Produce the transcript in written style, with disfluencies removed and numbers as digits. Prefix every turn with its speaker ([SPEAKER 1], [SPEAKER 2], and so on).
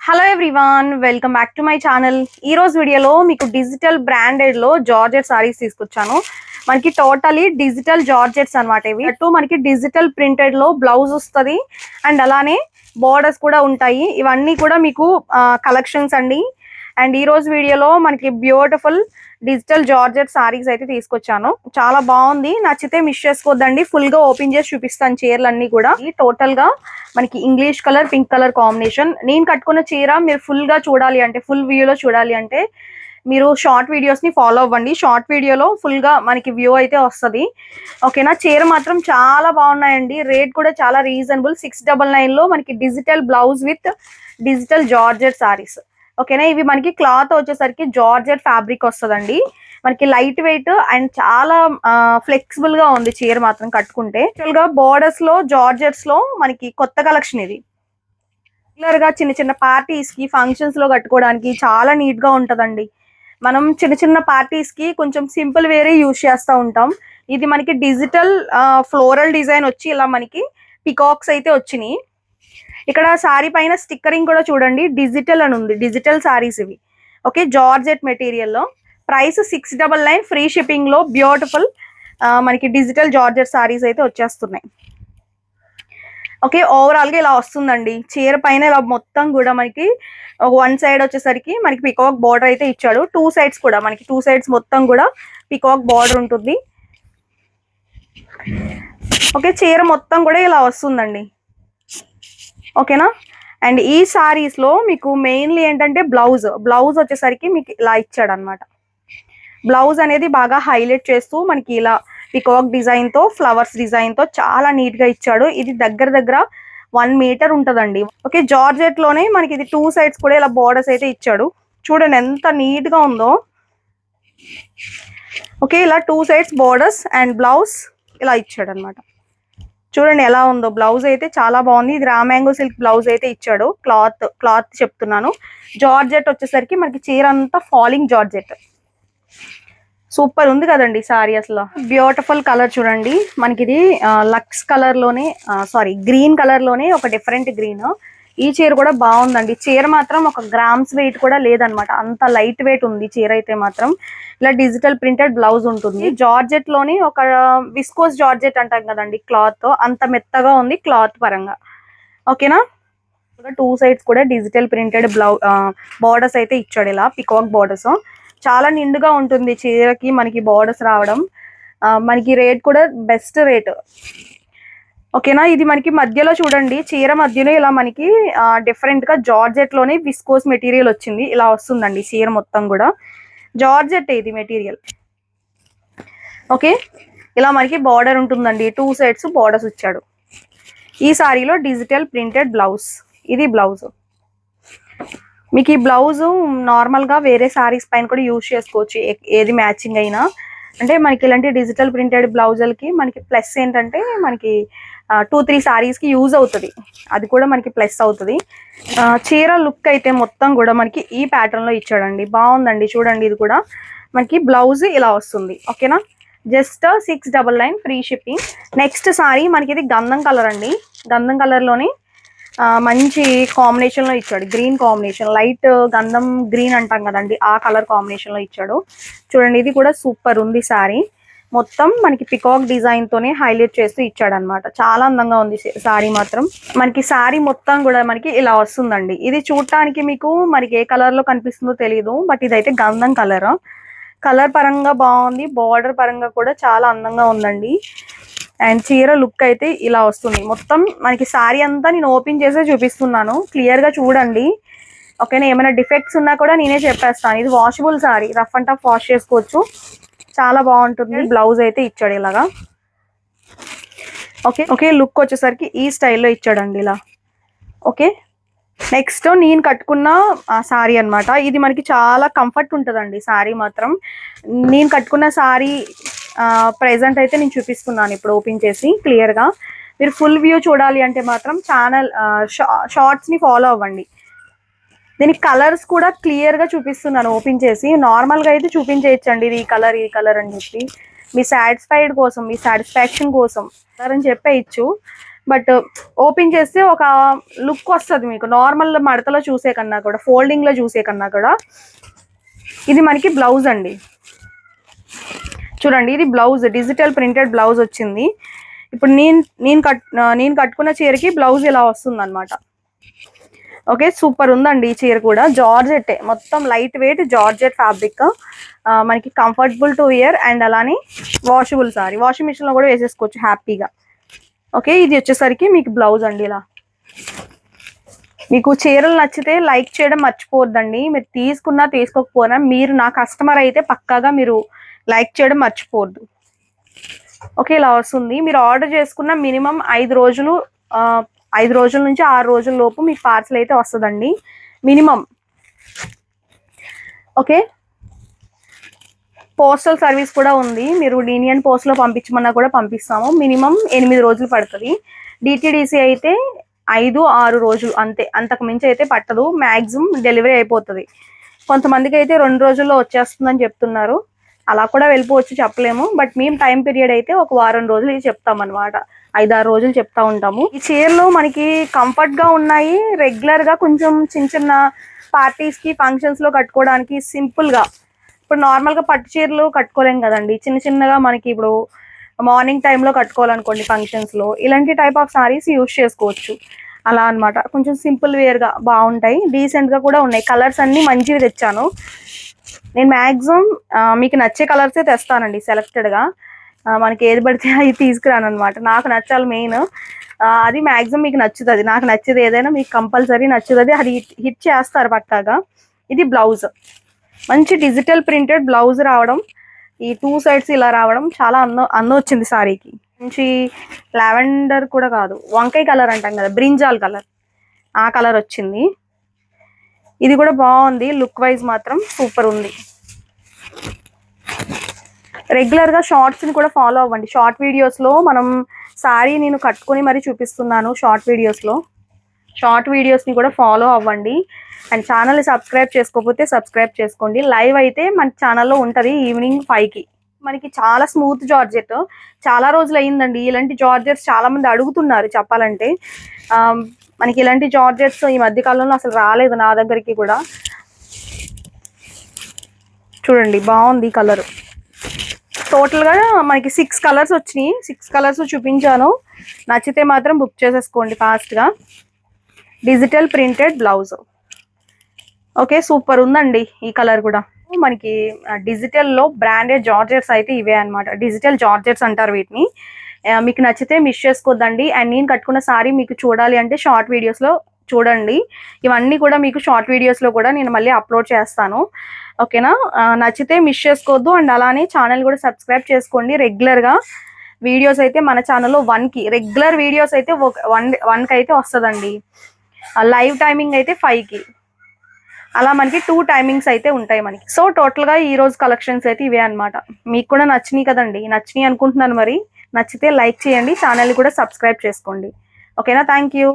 [SPEAKER 1] Hello everyone, welcome back to my channel. ఈ రోజు వీడియోలో మీకు డిజిటల్ బ్రాండెడ్ లో జార్జెట్ సారీస్ తీసుకొచ్చాను. మనకి టోటలీ డిజిటల్ జార్జెట్స్ అనమాట. ఇవి మనకి డిజిటల్ ప్రింటెడ్ లో బ్లౌజ్ వస్తుంది అండ్ అలానే బోర్డర్స్ కూడా ఉంటాయి. ఇవన్నీ కూడా మీకు కలెక్షన్స్ అండి. అండ్ ఈ రోజు వీడియోలో మనకి బ్యూటిఫుల్ డిజిటల్ జార్జెట్ సారీస్ అయితే తీసుకొచ్చాను. చాలా బాగుంది, నచ్చితే మిస్ చేసుకోవద్దండి. ఫుల్ గా ఓపెన్ చేసి చూపిస్తాను చీరలన్నీ కూడా. టోటల్ గా మనకి English colour pink colour combination. నేను కట్టుకున్న చీర మీరు ఫుల్ గా చూడాలి అంటే, ఫుల్ వ్యూలో చూడాలి అంటే మీరు షార్ట్ వీడియోస్ ని ఫాలో అవ్వండి. షార్ట్ వీడియోలో ఫుల్ గా మనకి వ్యూ అయితే వస్తుంది. ఓకేనా. చీర మాత్రం చాలా బాగున్నాయండి. రేట్ కూడా చాలా రీజనబుల్. 699 లో మనకి digital blouse with digital georgette saris. ఓకేనా. ఇవి మనకి క్లాత్ వచ్చేసరికి జార్జెట్ ఫ్యాబ్రిక్ వస్తుందండి. మనకి లైట్ వెయిట్ అండ్ చాలా ఫ్లెక్సిబుల్ గా ఉంది చీర మాత్రం కట్టుకుంటే. యాక్చువల్ గా బోర్డర్స్ లో జార్జెట్స్ లో మనకి కొత్త కలెక్షన్ ఇది. రెగ్యులర్ గా చిన్న చిన్న పార్టీస్ కి ఫంక్షన్స్ లో కట్టుకోవడానికి చాలా నీట్ గా ఉంటదండి. మనం చిన్న చిన్న పార్టీస్ కి కొంచెం సింపుల్ వేరే యూజ్ చేస్తూ ఉంటాం. ఇది మనకి డిజిటల్ ఫ్లోరల్ డిజైన్ వచ్చి ఇలా మనకి పికాక్స్ అయితే వచ్చినాయి. ఇక్కడ సారీ పైన స్టిక్కరింగ్ కూడా చూడండి, డిజిటల్ అని ఉంది. డిజిటల్ సారీస్ ఇవి. ఓకే, జార్జెట్ మెటీరియల్ లో. ప్రైస్ 699, ఫ్రీ షిప్పింగ్ లో బ్యూటిఫుల్ మనకి డిజిటల్ జార్జెట్ సారీస్ అయితే వచ్చేస్తున్నాయి. ఓకే, ఓవరాల్ గా ఇలా వస్తుందండి. చీర పైన ఇలా మొత్తం కూడా మనకి వన్ సైడ్ వచ్చేసరికి మనకి పికాక్ బార్డర్ అయితే ఇచ్చాడు. టూ సైడ్స్ కూడా మనకి మొత్తం కూడా పికాక్ బార్డర్ ఉంటుంది. ఓకే, చీర మొత్తం కూడా ఇలా వస్తుందండి. ఓకేనా. అండ్ ఈ సారీస్ లో మీకు మెయిన్లీ ఏంటంటే బ్లౌజ్ వచ్చేసరికి మీకు ఇలా ఇచ్చాడు అనమాట. బ్లౌజ్ అనేది బాగా హైలైట్ చేస్తూ మనకి ఇలా పికాక్ డిజైన్ తో, ఫ్లవర్స్ డిజైన్ తో చాలా నీట్ గా ఇచ్చాడు. ఇది దగ్గర 1 మీటర్ ఉంటదండి. ఓకే, జార్జెట్ లోనే మనకి ఇది టూ సైడ్స్ కూడా ఇలా బోర్డర్స్ అయితే ఇచ్చాడు. చూడండి ఎంత నీట్ గా ఉందో. ఓకే, ఇలా two sides borders and blouse ఇలా ఇచ్చాడు అనమాట. చూడండి ఎలా ఉందో. బ్లౌజ్ అయితే చాలా బాగుంది. ఇది రామ్యాంగో సిల్క్ బ్లౌజ్ అయితే ఇచ్చాడు. క్లాత్ చెప్తున్నాను. జార్జెట్ వచ్చేసరికి మనకి చీర అంతా ఫాలింగ్ జార్జెట్. సూపర్ ఉంది కదండి సారీ. అసలు బ్యూటిఫుల్ కలర్ చూడండి. మనకి ఇది లక్స్ కలర్ లోనే, గ్రీన్ కలర్ లోనే ఒక డిఫరెంట్ గ్రీన్. ఈ చీర కూడా బాగుందండి. చీర మాత్రం ఒక గ్రామ్స్ వెయిట్ కూడా లేదనమాట, అంత లైట్ వెయిట్ ఉంది చీర అయితే మాత్రం. ఇలా డిజిటల్ ప్రింటెడ్ బ్లౌజ్ ఉంటుంది. జార్జెట్ లోని ఒక విస్కోస్ జార్జెట్ అంటాం కదండి, క్లాత్ అంత మెత్తగా ఉంది క్లాత్ పరంగా. ఓకేనా. టూ సైడ్స్ కూడా డిజిటల్ ప్రింటెడ్ బార్డర్స్ అయితే ఇచ్చాడు, ఇలా పికాక్ బార్డర్స్. చాలా నిండుగా ఉంటుంది చీరకి మనకి బార్డర్స్ రావడం. మనకి రేట్ కూడా బెస్ట్ రేట్. ఓకేనా. ఇది మనకి మధ్యలో చూడండి, చీర మధ్యలో ఇలా మనకి డిఫరెంట్ గా జార్జెట్ లోనే విస్కోస్ మెటీరియల్ వచ్చింది. ఇలా వస్తుందండి చీర మొత్తం కూడా. జార్జెట్ ఇది మెటీరియల్. ఓకే, ఇలా మనకి బార్డర్ ఉంటుందండి. టూ సైడ్స్ బార్డర్స్ ఇచ్చాడు. ఈ సారీలో డిజిటల్ ప్రింటెడ్ బ్లౌజ్. ఇది బ్లౌజ్. మీకు ఈ బ్లౌజ్ నార్మల్ గా వేరే సారీస్ పైన కూడా యూజ్ చేసుకోవచ్చు, ఏది మ్యాచింగ్ అయినా. అంటే మనకి ఇలాంటి డిజిటల్ ప్రింటెడ్ బ్లౌజులకి మనకి ప్లస్ ఏంటంటే మనకి 2-3 సారీస్ కి యూజ్ అవుతుంది. అది కూడా మనకి ప్లస్ అవుతుంది. చీర లుక్ అయితే మొత్తం కూడా మనకి ఈ ప్యాటర్న్ లో ఇచ్చాడండి. బాగుందండి చూడండి. ఇది కూడా మనకి బ్లౌజ్ ఇలా వస్తుంది. ఓకేనా. Just 699, free shipping. Next sorry మనకి ఇది గంధం కలర్ అండి. గంధం కలర్ లోని మంచి కాంబినేషన్ లో ఇచ్చాడు. గ్రీన్ కాంబినేషన్, లైట్ గంధం గ్రీన్ అంటాం కదండి, ఆ కలర్ కాంబినేషన్ లో ఇచ్చాడు. చూడండి, ఇది కూడా సూపర్ ఉంది సారీ. మొత్తం మనకి పికాక్ డిజైన్ తోనే హైలైట్ చేస్తూ ఇచ్చాడు అనమాట. చాలా అందంగా ఉంది సారీ మాత్రం. మనకి సారీ మొత్తం కూడా మనకి ఇలా వస్తుందండి. ఇది చూడటానికి మీకు మనకి ఏ కలర్ లో కనిపిస్తుందో తెలియదు, బట్ ఇదైతే గంధం కలర్. కలర్ పరంగా బాగుంది, బార్డర్ పరంగా కూడా చాలా అందంగా ఉందండి. అండ్ చీర లుక్ అయితే ఇలా వస్తుంది. మొత్తం మనకి సారీ అంతా నేను ఓపెన్ చేసే చూపిస్తున్నాను, క్లియర్ గా చూడండి. ఓకేనా. ఏమైనా డిఫెక్ట్స్ ఉన్నా కూడా నేనే చెప్పేస్తాను. ఇది washable sorry, rough and tough wash చేసుకోవచ్చు. చాలా బాగుంటుంది. బ్లౌజ్ అయితే ఇచ్చాడు ఇలాగా. ఓకే, లుక్ వచ్చేసరికి ఈ స్టైల్లో ఇచ్చాడండి ఇలా. ఓకే, నెక్స్ట్ నేను కట్టుకున్న సారీ అనమాట. ఇది మనకి చాలా కంఫర్ట్ ఉంటుందండి సారీ మాత్రం. నేను కట్టుకున్న సారీ ప్రెజెంట్ అయితే నేను చూపిస్తున్నాను ఇప్పుడు ఓపెన్ చేసి క్లియర్ గా. మీరు ఫుల్ వ్యూ చూడాలి అంటే మాత్రం ఛానల్ షార్ట్స్ ని ఫాలో అవ్వండి. దీనికి కలర్స్ కూడా క్లియర్ గా చూపిస్తున్నాను ఓపెన్ చేసి. నార్మల్ గా అయితే చూపించేయచ్చండి ఇది ఈ కలర్ అని చెప్పి, మీ సాటిస్ఫైడ్ కోసం, మీ సాటిస్ఫాక్షన్ కోసం అని చెప్పేయచ్చు. బట్ ఓపెన్ చేస్తే ఒక లుక్ వస్తుంది మీకు, నార్మల్ మడతలో చూసే కన్నా కూడా, ఫోల్డింగ్లో చూసే కన్నా కూడా. ఇది మనకి బ్లౌజ్ అండి. చూడండి, ఇది బ్లౌజ్, డిజిటల్ ప్రింటెడ్ బ్లౌజ్ వచ్చింది. ఇప్పుడు నేను కట్టుకున్న చీరకి బ్లౌజ్ ఇలా వస్తుంది అనమాట. ఓకే, సూపర్ ఉందండి ఈ చీర కూడా. జార్జెట్, మొత్తం లైట్ వెయిట్ జార్జెట్ ఫ్యాబ్రిక్, మనకి కంఫర్టబుల్ టు ఇయర్ అండ్ అలానే వాషబుల్ సారీ, వాషింగ్ మిషన్లో కూడా వేసేసుకోవచ్చు హ్యాపీగా. ఓకే, ఇది వచ్చేసరికి మీకు బ్లౌజ్ అండి. ఇలా మీకు చీరలు నచ్చితే లైక్ చేయడం మర్చిపోవద్దండి. మీరు తీసుకున్నా తీసుకోకపోయినా మీరు నా కస్టమర్ అయితే పక్కాగా మీరు లైక్ చేయడం మర్చిపోవద్దు. ఓకే, ఇలా వస్తుంది. మీరు ఆర్డర్ చేసుకున్న మినిమం 5 రోజులు 5 రోజుల నుంచి 6 రోజుల లోపు మీకు పార్సల్ అయితే వస్తుందండి మినిమం. ఓకే, పోస్టల్ సర్వీస్ కూడా ఉంది. మీరు ఇండియన్ పోస్ట్లో పంపించమన్నా కూడా పంపిస్తాము. మినిమం 8 రోజులు పడుతుంది. డిటిడిసి అయితే 5-6 రోజులు అంతే, అంతకు మించి అయితే పట్టదు. మ్యాక్సిమం డెలివరీ అయిపోతుంది. కొంతమందికి అయితే 2 రోజుల్లో వచ్చేస్తుందని చెప్తున్నారు. అలా కూడా వెళ్ళిపోవచ్చు, చెప్పలేము. బట్ మేము టైం పీరియడ్ అయితే ఒక వారం రోజులు ఇది చెప్తాం అనమాట. 5-6 రోజులు చెప్తా ఉంటాము. ఈ చీరలు మనకి కంఫర్ట్గా ఉన్నాయి. రెగ్యులర్గా కొంచెం చిన్న పార్టీస్కి ఫంక్షన్స్లో కట్టుకోవడానికి సింపుల్గా. ఇప్పుడు నార్మల్గా పట్టు చీరలు కట్టుకోలేం కదండి, చిన్నగా మనకి ఇప్పుడు మార్నింగ్ టైంలో కట్టుకోవాలనుకోండి ఫంక్షన్స్లో, ఇలాంటి టైప్ ఆఫ్ సారీస్ యూజ్ చేసుకోవచ్చు. అలా అనమాట, కొంచెం సింపుల్ వేర్గా బాగుంటాయి, డీసెంట్గా కూడా ఉన్నాయి. కలర్స్ అన్నీ మంచివి తెచ్చాను నేను. మ్యాక్సిమం మీకు నచ్చే కలర్సే తెస్తానండి సెలెక్టెడ్గా. మనకి ఏది పడితే అవి తీసుకురాను అనమాట. నాకు నచ్చాలి మెయిన్, అది మ్యాక్సిమం మీకు నచ్చుతుంది. నాకు నచ్చేది ఏదైనా మీకు కంపల్సరీ నచ్చుతుంది, అది హిట్ చేస్తారు పక్కాగా. ఇది బ్లౌజ్, మంచి డిజిటల్ ప్రింటెడ్ బ్లౌజ్ రావడం, ఈ 2 సైడ్స్ ఇలా రావడం చాలా అందం వచ్చింది సారీకి. మంచి లావెండర్ కూడా కాదు, వంకాయ కలర్ అంటాం కదా, బ్రింజాల్ కలర్, ఆ కలర్ వచ్చింది. ఇది కూడా బాగుంది, లుక్ వైజ్ మాత్రం సూపర్ ఉంది. రెగ్యులర్గా షార్ట్స్ని కూడా ఫాలో అవ్వండి. షార్ట్ వీడియోస్లో మనం సారీ నేను కట్టుకొని మరీ చూపిస్తున్నాను. షార్ట్ వీడియోస్ని కూడా ఫాలో అవ్వండి. అండ్ ఛానల్ని సబ్స్క్రైబ్ చేసుకోకపోతే సబ్స్క్రైబ్ చేసుకోండి. లైవ్ అయితే మన ఛానల్లో ఉంటుంది ఈవినింగ్ 5కి. మనకి చాలా స్మూత్ జార్జెట్, చాలా రోజులు అయ్యిందండి. ఇలాంటి జార్జెట్స్ చాలామంది అడుగుతున్నారు చెప్పాలంటే. మనకి ఇలాంటి జార్జెట్స్ ఈ మధ్యకాలంలో అసలు రాలేదు నా దగ్గరికి కూడా. చూడండి, బాగుంది కలర్. టోటల్గా మనకి 6 కలర్స్ వచ్చినాయి. 6 కలర్స్ చూపించాను. నచ్చితే మాత్రం బుక్ చేసేసుకోండి ఫాస్ట్గా. Digital printed blouse. Okay, super ఉందండి ఈ కలర్ కూడా. మనకి డిజిటల్లో బ్రాండెడ్ జార్జెట్స్ అయితే ఇవే అనమాట. డిజిటల్ జార్జెట్స్ అంటారు వీటిని. మీకు నచ్చితే మిస్ చేసుకోద్దండి. అండ్ నేను కట్టుకున్న సారీ మీకు చూడాలి అంటే షార్ట్ వీడియోస్లో చూడండి. ఇవన్నీ కూడా మీకు షార్ట్ వీడియోస్లో కూడా నేను మళ్ళీ అప్లోడ్ చేస్తాను. ఓకేనా, నచ్చితే మిస్ చేసుకోవద్దు. అండ్ అలానే ఛానల్ కూడా సబ్స్క్రైబ్ చేసుకోండి. రెగ్యులర్గా వీడియోస్ అయితే మన ఛానల్లో 1కి, రెగ్యులర్ వీడియోస్ అయితే 1కి అయితే వస్తుందండి. లైవ్ టైమింగ్ అయితే 5కి, అలా మనకి 2 టైమింగ్స్ అయితే ఉంటాయి మనకి. సో టోటల్గా ఈ రోజు కలెక్షన్స్ అయితే ఇవే అనమాట. మీకు కూడా నచ్చినాయి కదండి, నచ్చినాయి అనుకుంటున్నాను. మరి నచ్చితే లైక్ చేయండి, ఛానల్ని కూడా సబ్స్క్రైబ్ చేసుకోండి. ఓకేనా, థ్యాంక్ యూ.